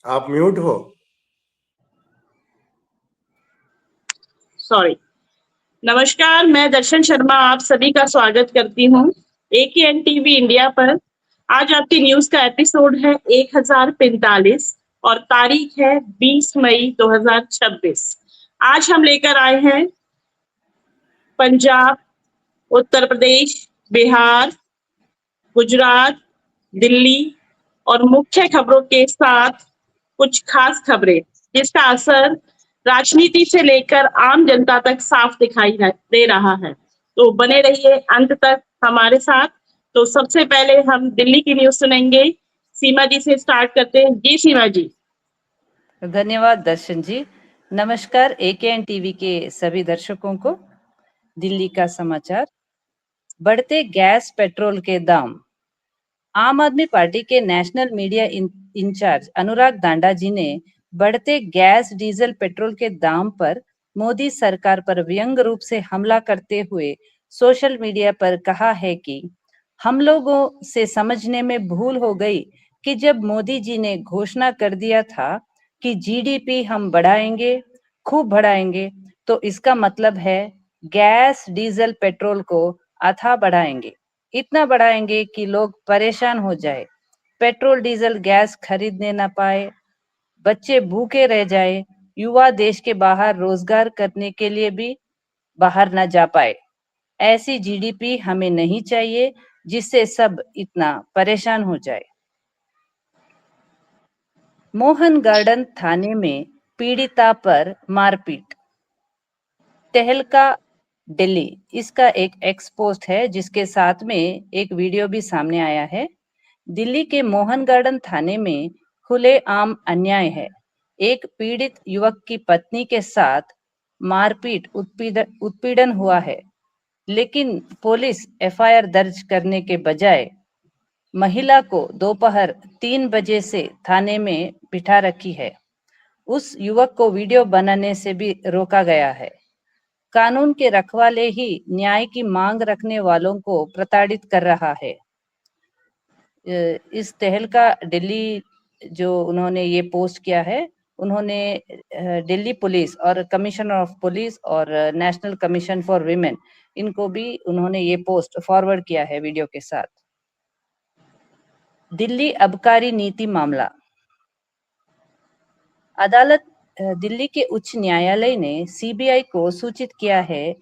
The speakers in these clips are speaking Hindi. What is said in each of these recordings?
आप म्यूट हो। सॉरी। नमस्कार, मैं दर्शन शर्मा आप सभी का स्वागत करती हूँ AKN टीवी इंडिया पर। आज आपकी न्यूज का एपिसोड है 1045 और तारीख है 20 मई 2026। आज हम लेकर आए हैं पंजाब, उत्तर प्रदेश, बिहार, गुजरात, दिल्ली और मुख्य खबरों के साथ कुछ खास खबरें जिसका असर राजनीति से लेकर आम जनता तक साफ दिखाई दे रहा है। तो बने रहिए अंत तक हमारे साथ। तो सबसे पहले हम दिल्ली की न्यूज सुनेंगे। सीमा जी से स्टार्ट करते हैं। जी सीमा जी। धन्यवाद दर्शन जी। नमस्कार AKN टीवी के सभी दर्शकों को। दिल्ली का समाचार। बढ़ते गैस पेट्रोल के दाम। आम आदमी पार्टी के नेशनल मीडिया इंचार्ज अनुराग दांडा जी ने बढ़ते गैस डीजल पेट्रोल के दाम पर मोदी सरकार पर व्यंग्य रूप से हमला करते हुए सोशल मीडिया पर कहा है कि हम लोगों से समझने में भूल हो गई कि जब मोदी जी ने घोषणा कर दिया था कि GDP हम बढ़ाएंगे, खूब बढ़ाएंगे, तो इसका मतलब है गैस डीजल पेट्रोल को अथाह बढ़ाएंगे, इतना बढ़ाएंगे कि लोग परेशान हो जाए, पेट्रोल डीजल गैस खरीदने ना पाए, बच्चे भूखे रह जाए, युवा देश के बाहर रोजगार करने के लिए भी बाहर ना जा पाए। ऐसी GDP हमें नहीं चाहिए जिससे सब इतना परेशान हो जाए। मोहन गार्डन थाने में पीड़िता पर मारपीट। तहलका दिल्ली, इसका एक एक्सपोस्ट है जिसके साथ में एक वीडियो भी सामने आया है। दिल्ली के मोहन गार्डन थाने में खुलेआम अन्याय है। एक पीड़ित युवक की पत्नी के साथ मारपीट उत्पीड़न हुआ है, लेकिन पुलिस FIR दर्ज करने के बजाय महिला को दोपहर 3 बजे से थाने में बिठा रखी है। उस युवक को वीडियो बनाने से भी रोका गया है। कानून के रखवाले ही न्याय की मांग रखने वालों को प्रताड़ित कर रहा है। इस तहलका दिल्ली जो उन्होंने ये पोस्ट किया है, उन्होंने दिल्ली पुलिस और कमिश्नर ऑफ पुलिस और नेशनल कमीशन फॉर विमेन, इनको भी उन्होंने ये पोस्ट फॉरवर्ड किया है वीडियो के साथ। दिल्ली आबकारी नीति मामला। अदालत दिल्ली के उच्च न्यायालय ने CBI को सूचित किया है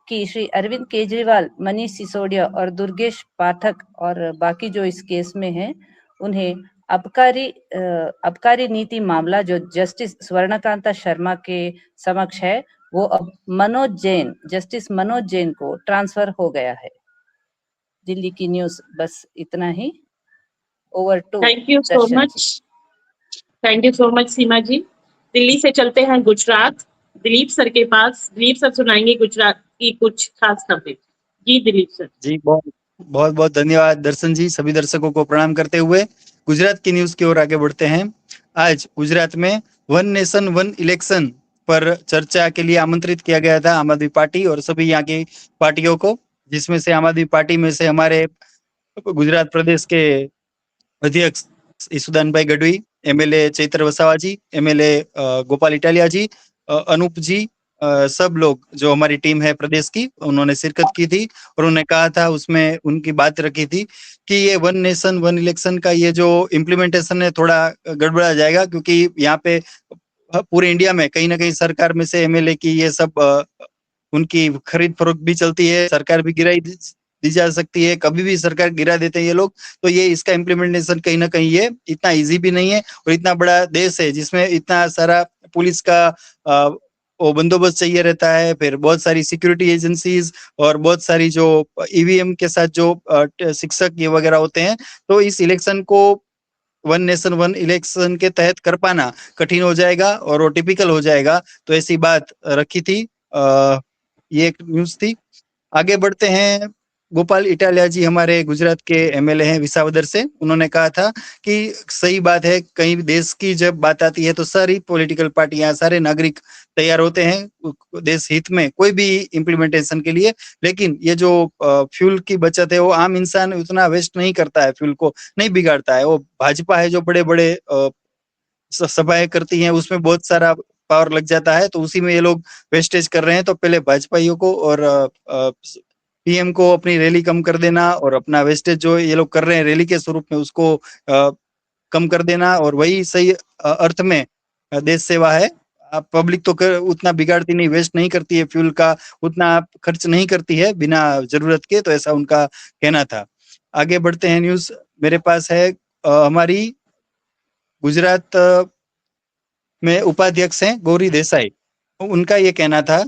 कि श्री अरविंद केजरीवाल, मनीष सिसोदिया और दुर्गेश पाठक और बाकी जो इस केस में हैं, उन्हें आबकारी नीति मामला जो जस्टिस स्वर्णकांता शर्मा के समक्ष है, वो अब जस्टिस मनोज जैन को ट्रांसफर हो गया है। दिल्ली की न्यूज बस इतना ही। Over to thank you so much. Thank you so much Seema ji. Delhi से चलते हैं गुजरात, दिलीप सर के पास। दिलीप सर सुनाएंगे गुजरात की कुछ खास खबरें। जी दिलीप सर। जी बहुत बहुत धन्यवाद दर्शन जी। सभी दर्शकों को प्रणाम करते हुए गुजरात की न्यूज की ओर आगे बढ़ते हैं। आज गुजरात में वन नेशन वन इलेक्शन पर चर्चा के लिए आमंत्रित किया गया था आम आदमी पार्टी और सभी यहाँ की पार्टियों को, जिसमें से आम आदमी पार्टी में से हमारे गुजरात प्रदेश के अध्यक्ष ईसुदान भाई गढ़वी, MLA चैत्र वसावा जी, MLA गोपाल इटालिया जी, अनूप जी, सब लोग जो हमारी टीम है प्रदेश की, उन्होंने शिरकत की थी और उन्होंने कहा था, उसमें उनकी बात रखी थी कि ये वन नेशन वन इलेक्शन का ये जो इम्प्लीमेंटेशन है थोड़ा गड़बड़ा जाएगा, क्योंकि यहाँ पे पूरे इंडिया में कहीं ना कहीं सरकार में से MLA की ये सब उनकी खरीद फरोख्त भी चलती है, सरकार भी गिराई दी जा सकती है, कभी भी सरकार गिरा देते हैं ये लोग। तो ये इसका इम्प्लीमेंटेशन कहीं ना कहीं ये इतना इजी भी नहीं है और इतना बड़ा देश है जिसमें इतना सारा पुलिस का वो बंदोबस्त चाहिए रहता है, फिर बहुत सारी सिक्योरिटी एजेंसीज और बहुत सारी जो EVM के साथ जो शिक्षक ये वगैरह होते हैं, तो इस इलेक्शन को वन नेशन वन इलेक्शन के तहत कर पाना कठिन हो जाएगा और वो टिपिकल हो जाएगा। तो ऐसी बात रखी थी। ये एक न्यूज थी। आगे बढ़ते हैं गोपाल इटालिया जी हमारे गुजरात के एमएलए हैं विसावदर से, उन्होंने कहा था कि सही बात है, कहीं भी देश की जब बात आती है तो सारी पॉलिटिकल पार्टियां, सारे नागरिक तैयार होते हैं देश हित में कोई भी इम्प्लीमेंटेशन के लिए, लेकिन ये जो फ्यूल की बचत है वो आम इंसान उतना वेस्ट नहीं करता है, फ्यूल को नहीं बिगाड़ता है। वो भाजपा है जो बड़े बड़े सभाएं करती हैं, उसमें बहुत सारा पावर लग जाता है, तो उसी में ये लोग वेस्टेज कर रहे हैं। तो पहले भाजपाइयों को और पीएम को अपनी रैली कम कर देना और अपना वेस्टेज जो ये लोग कर रहे हैं रैली के स्वरूप में उसको कम कर देना, और वही सही अर्थ में देश सेवा है। पब्लिक तो उतना बिगाड़ती नहीं, वेस्ट नहीं करती है, फ्यूल का उतना खर्च नहीं करती है बिना जरूरत के, तो ऐसा उनका कहना था। आगे बढ़ते हैं, न्यूज मेरे पास है हमारी गुजरात में उपाध्यक्ष हैं गौरी देसाई, उनका ये कहना था,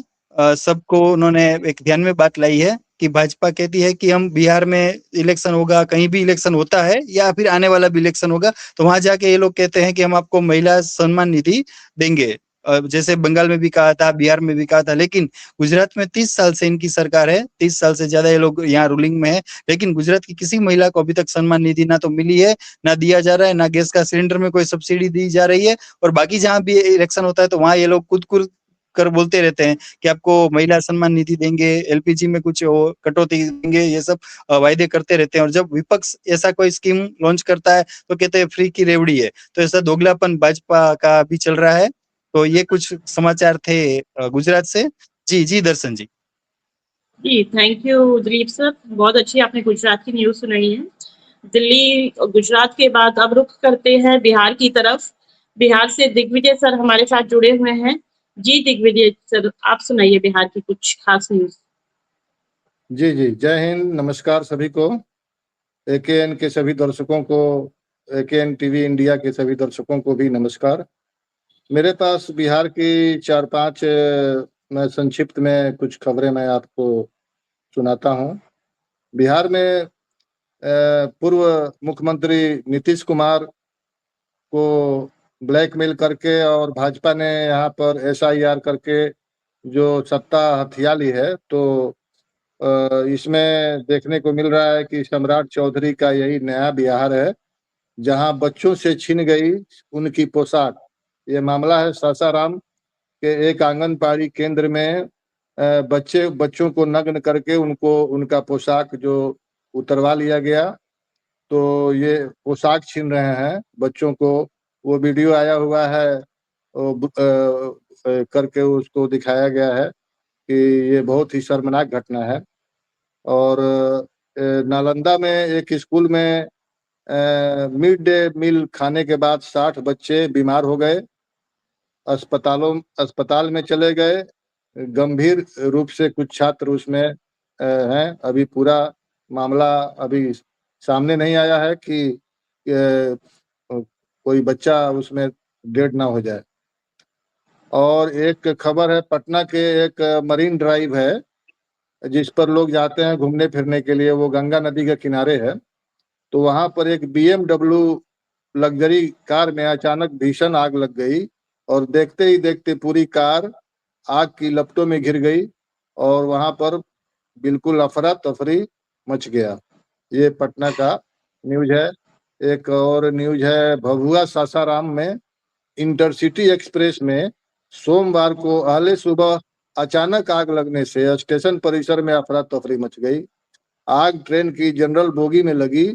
सबको उन्होंने एक ध्यान में बात लाई है कि भाजपा कहती है कि हम बिहार में इलेक्शन होगा, कहीं भी इलेक्शन होता है या फिर आने वाला भी इलेक्शन होगा तो वहां जाके ये लोग कहते हैं कि हम आपको महिला सम्मान निधि देंगे। जैसे बंगाल में भी कहा था, बिहार में भी कहा था, लेकिन गुजरात में 30 साल से इनकी सरकार है, 30 साल से ज्यादा ये लोग यहाँ रूलिंग में है, लेकिन गुजरात की किसी महिला को अभी तक सम्मान निधि ना तो मिली है, ना दिया जा रहा है, ना गैस का सिलेंडर में कोई सब्सिडी दी जा रही है। और बाकी जहां भी इलेक्शन होता है तो वहां ये लोग खुद कर बोलते रहते हैं कि आपको महिला सम्मान निधि देंगे, एलपीजी में कुछ कटौती देंगे, ये सब वायदे करते रहते हैं। और जब विपक्ष ऐसा कोई स्कीम लॉन्च करता है तो कहते हैं फ्री की रेवड़ी है। तो ऐसा दोगलापन भाजपा का भी चल रहा है। तो ये कुछ समाचार थे गुजरात से। जी जी दर्शन जी। जी थैंक यू दिलीप सर, बहुत अच्छी आपने गुजरात की न्यूज सुनाई है। दिल्ली गुजरात के बाद अब रुख करते हैं बिहार की तरफ। बिहार से दिग्विजय सर हमारे साथ जुड़े हुए हैं। जी दिग्विजय सर, आप सुनाइए बिहार की कुछ खास न्यूज। जी जी, जय हिंद, नमस्कार सभी को, एकेएन के सभी दर्शकों को, एकेएन टीवी इंडिया के सभी दर्शकों को भी नमस्कार। मेरे पास बिहार की 4-5 मैं संक्षिप्त में कुछ खबरें मैं आपको सुनाता हूं। बिहार में पूर्व मुख्यमंत्री नीतीश कुमार को ब्लैकमेल करके और भाजपा ने यहाँ पर एसआईआर करके जो सत्ता हथिया ली है, तो इसमें देखने को मिल रहा है कि सम्राट चौधरी का यही नया बिहार है, जहां बच्चों से छीन गई उनकी पोशाक। ये मामला है सासाराम के एक आंगनबाड़ी केंद्र में बच्चों को नग्न करके उनको उनका पोशाक जो उतरवा लिया गया, तो ये पोशाक छीन रहे हैं बच्चों को। वो वीडियो आया हुआ है, करके उसको दिखाया गया है कि ये बहुत ही शर्मनाक घटना है। और नालंदा में एक स्कूल में मिड डे मील खाने के बाद 60 बच्चे बीमार हो गए, अस्पताल में चले गए। गंभीर रूप से कुछ छात्र उसमें हैं। अभी पूरा मामला अभी सामने नहीं आया है कि कोई बच्चा उसमें डेड ना हो जाए। और एक खबर है, पटना के एक मरीन ड्राइव है जिस पर लोग जाते हैं घूमने फिरने के लिए, वो गंगा नदी के किनारे है। तो वहां पर एक BMW लग्जरी कार में अचानक भीषण आग लग गई और देखते ही देखते पूरी कार आग की लपटों में घिर गई और वहां पर बिल्कुल अफरा तफरी मच गया। ये पटना का न्यूज है। एक और न्यूज है, भभुआ सासाराम में इंटरसिटी एक्सप्रेस में सोमवार को अहले सुबह अचानक आग लगने से स्टेशन परिसर में अफरा तफरी मच गई। आग ट्रेन की जनरल बोगी में लगी,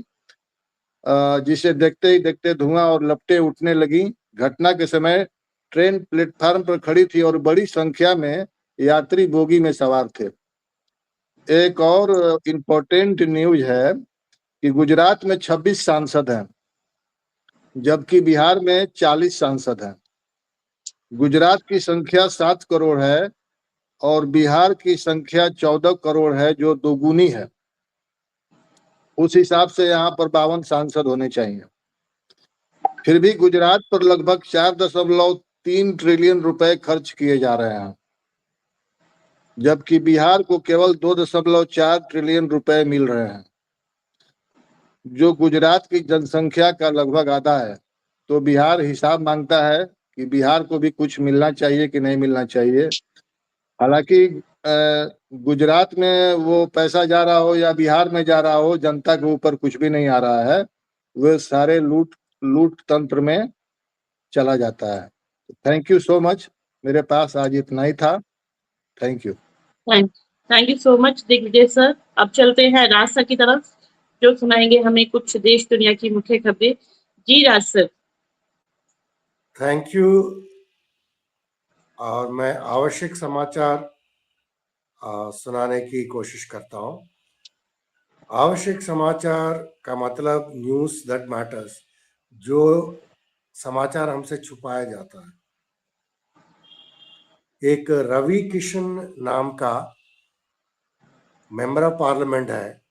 जिसे देखते ही देखते धुआं और लपटें उठने लगी। घटना के समय ट्रेन प्लेटफार्म पर खड़ी थी और बड़ी संख्या में यात्री बोगी में सवार थे। एक और इम्पोर्टेंट न्यूज है कि गुजरात में 26 सांसद हैं, जबकि बिहार में 40 सांसद हैं। गुजरात की संख्या 7 करोड़ है और बिहार की संख्या 14 करोड़ है, जो दोगुनी है। उस हिसाब से यहाँ पर 52 सांसद होने चाहिए। फिर भी गुजरात पर लगभग 4.3 ट्रिलियन रुपए खर्च किए जा रहे हैं, जबकि बिहार को केवल 2.4 ट्रिलियन रुपए मिल रहे हैं, जो गुजरात की जनसंख्या का लगभग आधा है। तो बिहार हिसाब मांगता है कि बिहार को भी कुछ मिलना चाहिए कि नहीं मिलना चाहिए। हालांकि गुजरात में वो पैसा जा रहा हो या बिहार में जा रहा हो, जनता के ऊपर कुछ भी नहीं आ रहा है। वे सारे लूट तंत्र में चला जाता है। Thank you so much. मेरे पास आज इतना ही था। Thank you. Thank you so much Digvijay sir. अब चलते हैं राज सर की तरफ, जो सुनाएंगे हमें कुछ देश दुनिया की मुख्य खबरें। जी राज सर। Thank you. और मैं आवश्यक समाचार सुनाने की कोशिश करता हूँ। आवश्यक समाचार का मतलब न्यूज़ दैट मैटर्स, जो समाचार हमसे छुपाया जाता है। एक रवि किशन नाम का मेंबर ऑफ पार्लियामेंट है,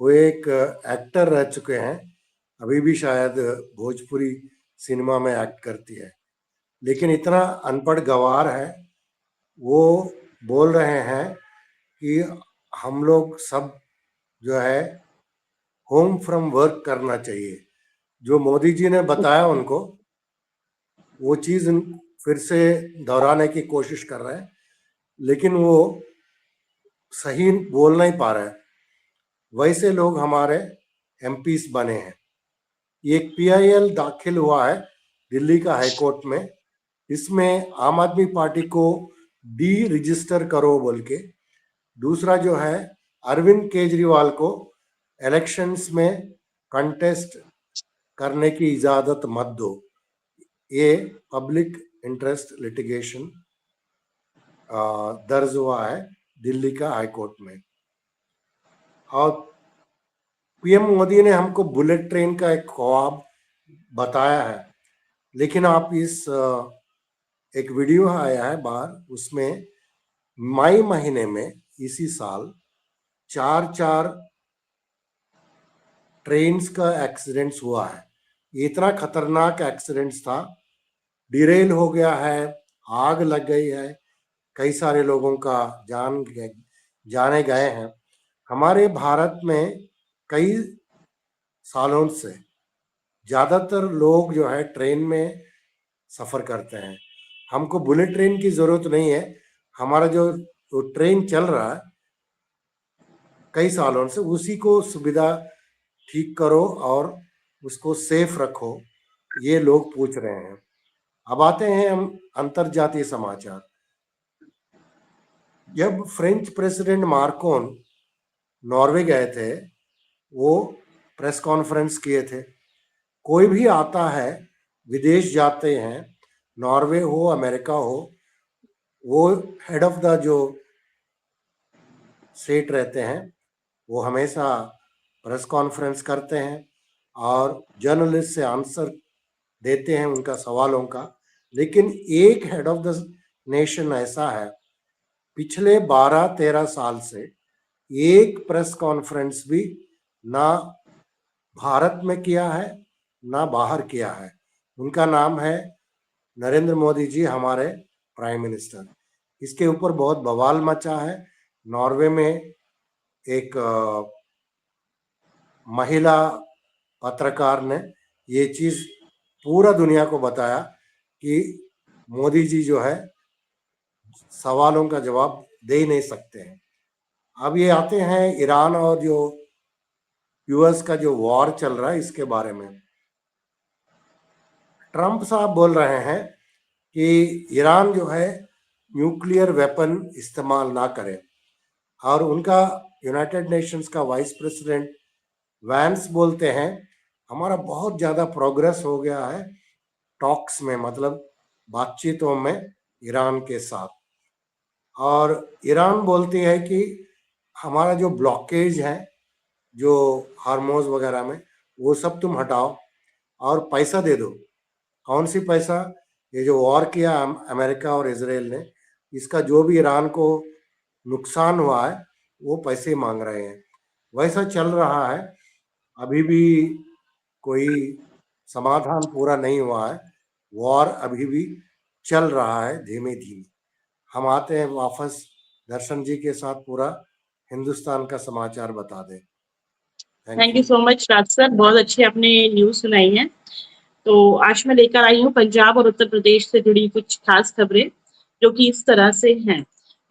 वो एक एक्टर रह चुके हैं, अभी भी शायद भोजपुरी सिनेमा में एक्ट करती है, लेकिन इतना अनपढ़ गंवार है, वो बोल रहे हैं कि हम लोग सब जो है होम फ्रॉम वर्क करना चाहिए। जो मोदी जी ने बताया उनको, वो चीज़ फिर से दोहराने की कोशिश कर रहे हैं, लेकिन वो सही बोल नहीं पा रहे हैं। वैसे लोग हमारे एमपीस बने हैं। एक पीआईएल दाखिल हुआ है दिल्ली का हाई कोर्ट में, इसमें आम आदमी पार्टी को डी रजिस्टर करो बोल के, दूसरा जो है अरविंद केजरीवाल को इलेक्शंस में कंटेस्ट करने की इजाजत मत दो। ये पब्लिक इंटरेस्ट लिटिगेशन दर्ज हुआ है दिल्ली का हाई कोर्ट में। और पीएम मोदी ने हमको बुलेट ट्रेन का एक ख्वाब बताया है, लेकिन आप इस एक वीडियो आया है बाहर, उसमें मई महीने में इसी साल 4 ट्रेन्स का एक्सीडेंट्स हुआ है। ये इतना खतरनाक एक्सीडेंट्स था, डिरेल हो गया है, आग लग गई है, कई सारे लोगों का जाने गए हैं। हमारे भारत में कई सालों से ज़्यादातर लोग जो है ट्रेन में सफ़र करते हैं। हमको बुलेट ट्रेन की ज़रूरत नहीं है। हमारा जो ट्रेन चल रहा है कई सालों से, उसी को सुविधा ठीक करो और उसको सेफ रखो, ये लोग पूछ रहे हैं। अब आते हैं हम अंतर्जातीय समाचार। जब फ्रेंच प्रेसिडेंट मार्कोन नॉर्वे गए थे, वो प्रेस कॉन्फ्रेंस किए थे। कोई भी आता है, विदेश जाते हैं, नॉर्वे हो अमेरिका हो, वो हेड ऑफ द जो स्टेट रहते हैं, वो हमेशा प्रेस कॉन्फ्रेंस करते हैं और जर्नलिस्ट से आंसर देते हैं उनका सवालों का। लेकिन एक हेड ऑफ द नेशन ऐसा है, पिछले 12-13 साल से एक प्रेस कॉन्फ्रेंस भी ना भारत में किया है ना बाहर किया है। उनका नाम है नरेंद्र मोदी जी, हमारे प्राइम मिनिस्टर। इसके ऊपर बहुत बवाल मचा है। नॉर्वे में एक महिला पत्रकार ने ये चीज़ पूरा दुनिया को बताया कि मोदी जी जो है सवालों का जवाब दे ही नहीं सकते हैं। अब ये आते हैं ईरान और जो यूएस का जो वॉर चल रहा है, इसके बारे में। ट्रंप साहब बोल रहे हैं कि ईरान जो है न्यूक्लियर वेपन इस्तेमाल ना करे, और उनका यूनाइटेड नेशंस का वाइस प्रेसिडेंट वैंस बोलते हैं हमारा बहुत ज़्यादा प्रोग्रेस हो गया है टॉक्स में, मतलब बातचीतों में ईरान के साथ। और ईरान बोलती है कि हमारा जो ब्लॉकेज है जो हार्मोज वगैरह में, वो सब तुम हटाओ और पैसा दे दो। कौन सी पैसा? ये जो वॉर किया अमेरिका और इजराइल ने, इसका जो भी ईरान को नुकसान हुआ है वो पैसे मांग रहे हैं। वैसा चल रहा है, अभी भी कोई समाधान पूरा नहीं हुआ है। वॉर अभी भी चल रहा है धीमे धीमे। हम आते हैं वापस दर्शन जी के साथ, पूरा हिंदुस्तान का समाचार बता दें। Thank you so much Raj sir, बहुत अच्छी आपने न्यूज सुनाई है। तो आज मैं लेकर आई हूँ पंजाब और उत्तर प्रदेश से जुड़ी कुछ खास खबरें, जो कि इस तरह से हैं।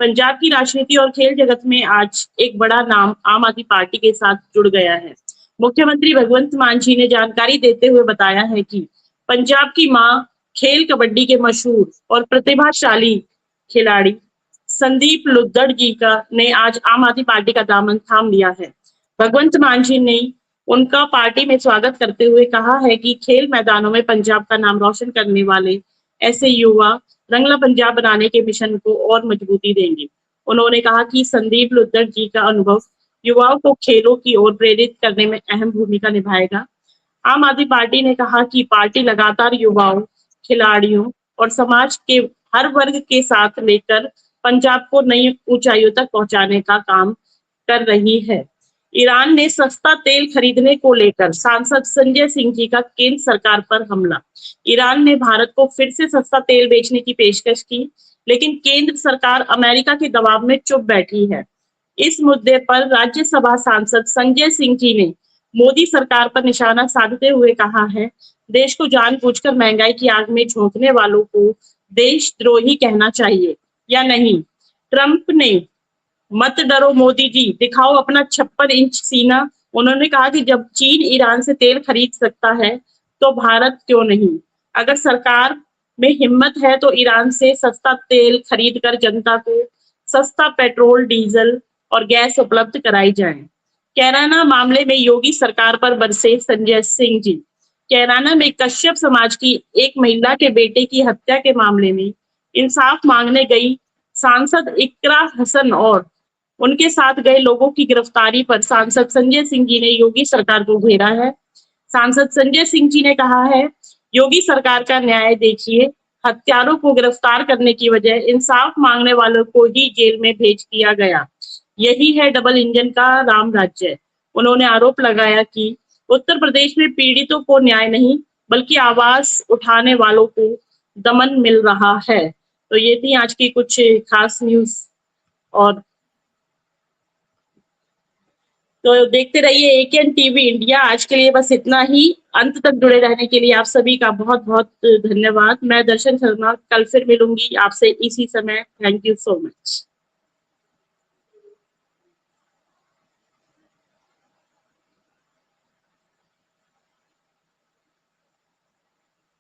पंजाब की राजनीति और खेल जगत में आज एक बड़ा नाम आम आदमी पार्टी के साथ जुड़ गया है। मुख्यमंत्री भगवंत मान जी ने जानकारी देते हुए बताया है कि पंजाब की मां खेल कबड्डी के मशहूर और प्रतिभाशाली खिलाड़ी संदीप लुद्दड़ जी ने आज आम आदमी पार्टी का दामन थाम लिया है। भगवंत मान जी ने उनका पार्टी में स्वागत करते हुए कहा है कि खेल मैदानों में पंजाब का नाम रोशन करने वाले ऐसे युवा रंगला पंजाब बनाने के मिशन को और मजबूती देंगे। उन्होंने कहा कि संदीप लुद्दड़ जी का अनुभव युवाओं को खेलों की ओर प्रेरित करने में अहम भूमिका निभाएगा। आम आदमी पार्टी ने कहा कि पार्टी लगातार युवाओं, खिलाड़ियों और समाज के हर वर्ग के साथ लेकर पंजाब को नई ऊंचाइयों तक पहुंचाने का काम कर रही है। ईरान ने सस्ता तेल खरीदने को लेकर सांसद संजय सिंह जी का केंद्र सरकार पर हमला। ईरान ने भारत को फिर से सस्ता तेल बेचने की पेशकश की, लेकिन केंद्र सरकार अमेरिका के दबाव में चुप बैठी है। इस मुद्दे पर राज्यसभा सांसद संजय सिंह जी ने मोदी सरकार पर निशाना साधते हुए कहा है, देश को जानबूझकर महंगाई की आग में झोंकने वालों को देशद्रोही कहना चाहिए या नहीं। ट्रंप ने मत डरो मोदी जी, दिखाओ अपना 56 इंच सीना। उन्होंने कहा कि जब चीन ईरान से तेल खरीद सकता है तो भारत क्यों नहीं। अगर सरकार में हिम्मत है तो ईरान से सस्ता तेल खरीद कर जनता को सस्ता पेट्रोल, डीजल और गैस उपलब्ध कराई जाए। कैराना मामले में योगी सरकार पर बरसे संजय सिंह जी। कैराना में कश्यप समाज की एक महिला के बेटे की हत्या के मामले में इंसाफ मांगने गई सांसद इकरा हसन और उनके साथ गए लोगों की गिरफ्तारी पर सांसद संजय सिंह जी ने योगी सरकार को घेरा है। सांसद संजय सिंह जी ने कहा है, योगी सरकार का न्याय देखिए, हत्यारों को गिरफ्तार करने की बजाय इंसाफ मांगने वालों को ही जेल में भेज दिया गया। यही है डबल इंजन का राम राज्य। उन्होंने आरोप लगाया कि उत्तर प्रदेश में पीड़ितों को न्याय नहीं बल्कि आवाज उठाने वालों को दमन मिल रहा है। तो ये थी आज की कुछ खास न्यूज और तो देखते रहिए एकेएन टीवी इंडिया। आज के लिए बस इतना ही। अंत तक जुड़े रहने के लिए आप सभी का बहुत बहुत धन्यवाद। मैं दर्शन शर्मा कल फिर मिलूंगी आपसे इसी समय। Thank you so much.